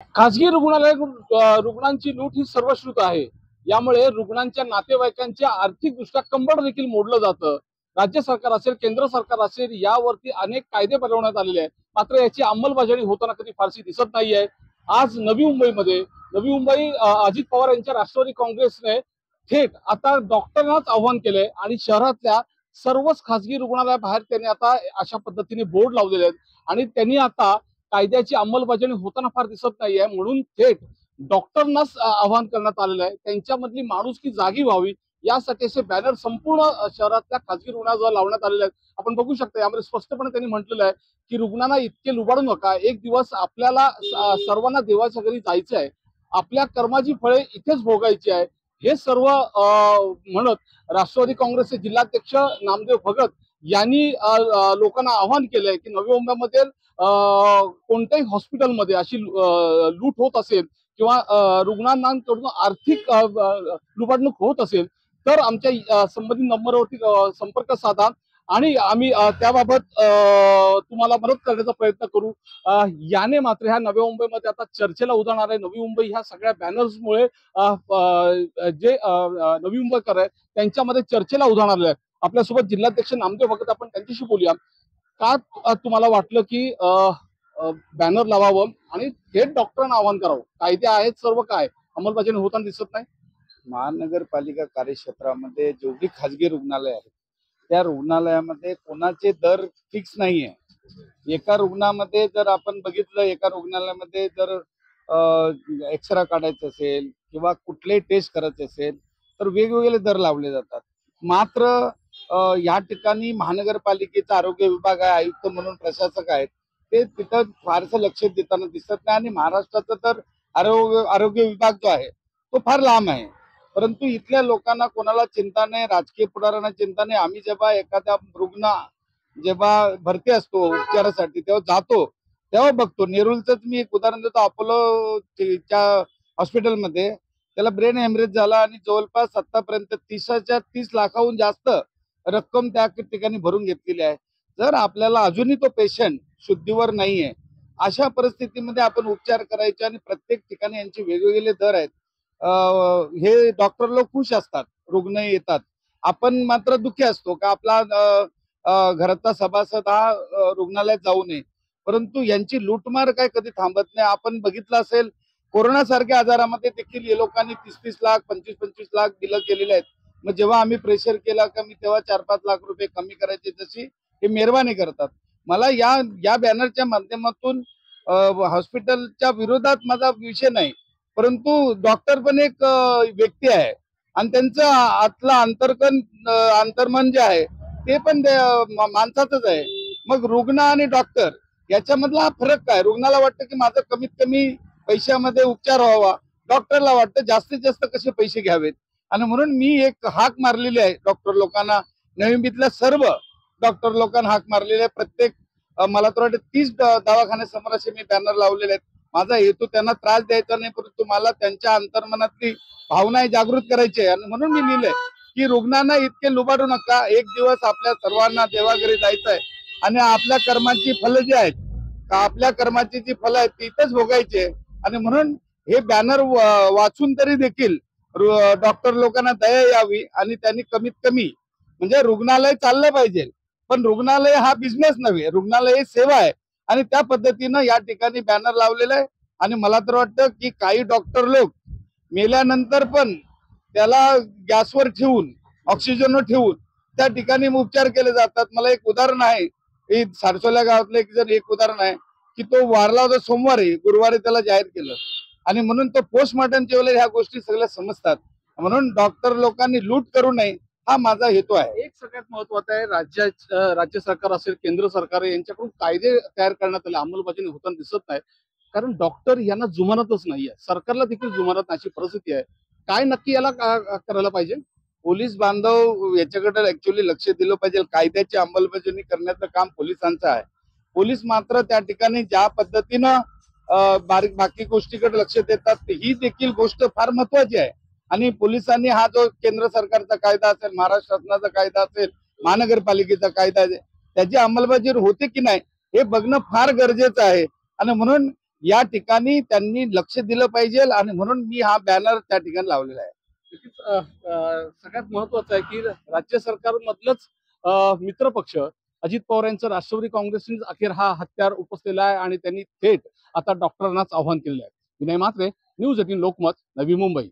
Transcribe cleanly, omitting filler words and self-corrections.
खासगी रुग्णांची लूट ही सर्वश्रुत आहे। यामुळे रुग्णांच्या नातेवाईकांच्या आर्थिकदृष्ट्या कंबळ देखील मोडलं जातं। राज्य सरकार असेल, केंद्र सरकार असेल, यावरती अनेक कायदे बनवण्यात आलेले आहेत, मात्र याची अंमलबजावणी होताना कधी फारशी दिसत नाहीये। आज नवी मुंबई अजित पवार यांच्या राष्ट्रवादी काँग्रेसने थेट आता डॉक्टरांनाच आव्हान केलंय आणि शहरातल्या सर्वच खासगी रुग्णालयाबाहेर त्यांनी आता अशा पद्धतीने बोर्ड लावलेले आहेत आणि त्यांनी आता कायद्याची अंमलबजावणी होताना फार दिसत नाहीये, म्हणून थेट डॉक्टरनाच आवाहन करण्यात आलेलं आहे। त्यांच्यामधली माणुसकी जागी व्हावी यासाठी असे बॅनर संपूर्ण शहरातल्या खासगी रुग्णालयात लावण्यात आलेले आहेत। आपण बघू शकता, यामध्ये स्पष्टपणे त्यांनी म्हटलेलं आहे की रुग्णांना इतके लुबाडू नका, एक दिवस आपल्याला सर्वांना देवाच्या घरी जायचं आहे, आपल्या कर्माची फळे इथेच भोगायची आहे। हे सर्व म्हणत राष्ट्रवादी काँग्रेसचे जिल्हाध्यक्ष नामदेव भगत यांनी लोकांना आवाहन केलंय की नवी मुंबईमध्ये कोणत्याही हॉस्पिटलमध्ये अशी लूट होत असेल किंवा रुग्णांकडून आर्थिक लुबाडणूक होत असेल तर आमच्या संबंधित नंबरवरती संपर्क साधा आणि आम्ही त्याबाबत तुम्हाला मदत करण्याचा प्रयत्न करू। याने मात्र ह्या नवी मुंबईमध्ये आता चर्चेला उधाणार आहे। नवी मुंबई ह्या सगळ्या बॅनर्समुळे जे नवी मुंबईकर आहे त्यांच्यामध्ये चर्चेला उधाणार आहे। आपल्यासोबत जिल्हाध्यक्ष नामदेव भगत, आपण त्यांच्याशी बोलूया। का तुम्हाला वाटलं की बॅनर लावावं आणि थेट डॉक्टरांना आवाहन करावं? कायदे आहेत सर्व, काय अंमलबजावणी होताना दिसत नाही? महानगरपालिका कार्यक्षेत्रामध्ये जेवढी खाजगी रुग्णालय आहेत त्या रुग्णालयामध्ये कोणाचे दर फिक्स नाहीये। एका रुग्णामध्ये जर आपण बघितलं, एका रुग्णालयामध्ये जर एक्सरा काढायचं असेल किंवा कुठलेही टेस्ट करायचे असेल तर वेगवेगळे दर लावले जातात। मात्र या ठिकाणी महानगरपालिकेचा आरोग्य विभाग आहे, आयुक्त म्हणून प्रशासक आहेत, ते तिथं फारसं लक्ष देताना दिसत नाही आणि महाराष्ट्राचा तर आरोग्य विभाग जो आहे तो फार लांब आहे। परंतु इथल्या लोकांना कोणाला चिंता नाही, राजकीय पुढाऱ्यांना चिंता नाही। आम्ही जेव्हा एखादा रुग्ण जेव्हा भरती असतो उपचारासाठी तेव्हा जातो, तेव्हा बघतो। नेरूलचंच मी एक उदाहरण देतो, अपोलोच्या हॉस्पिटलमध्ये त्याला ब्रेन हेमरेज झाला आणि जवळपास आतापर्यंत 30 लाखाहून जास्त रक्कम त्या ठिकाणी भरून घेतलेली आहे। जर आपल्याला अजूनही तो पेशंट शुद्धीवर नाहीये, अशा परिस्थितीमध्ये आपण उपचार करायचे आणि प्रत्येक ठिकाणी यांचे वेगवेगळे दर आहेत। हे डॉक्टर लोक खुश असतात, रुग्ण येतात, आपण मात्र दुःखी असतो का आपला घराचा सभासद हा रुग्णालयात जाऊ नये। परंतु यांची लूटमार काय कधी थांबत नाही। आपण बघितलं असेल, कोरोना सारख्या आजारामध्ये देखील हे लोकांनी 30-30 लाख 25-25 लाख बिलं केलेले आहेत। मग जेव्हा आम्ही प्रेशर केला का मी तेव्हा 4-5 लाख रुपये कमी करायचे, तशी हे मेहरबानी करतात। मला या बॅनरच्या माध्यमातून हॉस्पिटलच्या विरोधात माझा विषय नाही, परंतु डॉक्टर पण एक व्यक्ती आहे आणि त्यांचं आतला अंतर्मन जे आहे ते पण माणसाचंच आहे। मग रुग्ण आणि डॉक्टर याच्यामधला हा फरक काय? रुग्णाला वाटतं की माझं कमीत कमी पैशामध्ये उपचार व्हावा, डॉक्टरला वाटतं जास्तीत जास्त कसे पैसे घ्यावेत। आणि म्हणून मी एक हाक मारलेली आहे डॉक्टर लोकांना, नवी मुंबईतल्या सर्व डॉक्टर लोकांना हाक मारलेली आहे। प्रत्येक मला तर वाटतं 30 दवाखान्यासमोर असे मी बॅनर लावलेले आहेत। माझा हेतू त्यांना त्रास द्यायचा नाही, परंतु मला त्यांच्या अंतर्मनातली भावना जागृत करायची आहे। आणि म्हणून मी लिहिलंय की रुग्णांना इतके लुबाडू नका, एक दिवस आपल्या सर्वांना देवाघरी जायचं आहे आणि आपल्या कर्माची फलं जी आहेत, आपल्या कर्माची जी फलं आहेत ती इथेच भोगायची आहे। आणि म्हणून हे बॅनर वाचून तरी देखील डॉक्टर लोकांना दया यावी आणि त्यांनी कमीत कमी म्हणजे रुग्णालय चाललं पाहिजे, पण रुग्णालय हा बिझनेस नव्हे, रुग्णालय ही सेवा आहे। आणि त्या पद्धतीनं या ठिकाणी बॅनर लावलेलं आहे। आणि मला तर वाटतं की काही डॉक्टर लोक मेल्यानंतर पण त्याला गॅसवर ठेवून, ऑक्सिजनवर ठेवून त्या ठिकाणी उपचार केले जातात। मला एक उदाहरण आहे, हे सारसोल्या गावातलं एक उदाहरण आहे की तो वारला होता सोमवारी, गुरुवारी त्याला जाहीर केलं आणि म्हणून तो पोस्टमॉर्टमच्या वेळेला ह्या गोष्टी सगळ्या समजतात। म्हणून डॉक्टर लोकांनी लूट करू नये हा माझा हेतू आहे। एक सगळ्यात महत्वाचं आहे, राज्य सरकार असेल, केंद्र सरकार यांच्याकडून कायदे तयार करण्यात आले, अंमलबजावणी होताना दिसत नाही, कारण डॉक्टर यांना जुमानतच नाहीये, सरकारला देखील जुमानत अशी परिस्थिती आहे। काय नक्की याला करायला पाहिजे? पोलीस बांधव याच्याकडे ऍक्च्युअली लक्ष दिलं पाहिजे। कायद्याची अंमलबजावणी करण्याचं काम पोलिसांचं आहे। पोलीस मात्र त्या ठिकाणी ज्या पद्धतीनं बाकी गोष्टीकडे लक्ष देतात ही देखील गोष्ट फार महत्वाची आहे। आणि पोलिसांनी हा जो केंद्र सरकारचा कायदा असेल, महाराष्ट्र शासनाचा कायदा असेल, महानगरपालिकेचा कायदा असेल, त्याची अंमलबजावणी होते की नाही हे बघणं फार गरजेचं आहे। आणि म्हणून या ठिकाणी त्यांनी लक्ष दिलं पाहिजे आणि म्हणून मी हा बॅनर त्या ठिकाणी लावलेला आहे. नक्कीच, सगळ्यात महत्वाचं आहे की राज्य सरकारमधलंच मित्र पक्ष अजित पवार यांचं राष्ट्रवादी काँग्रेसने अखेर हा हत्यार उपसलेला आहे आणि त्यांनी थेट आता डॉक्टरांनाच आव्हान केलेलं आहे. विनय म्हात्रे, न्यूज 18 लोकमत, नवी मुंबई.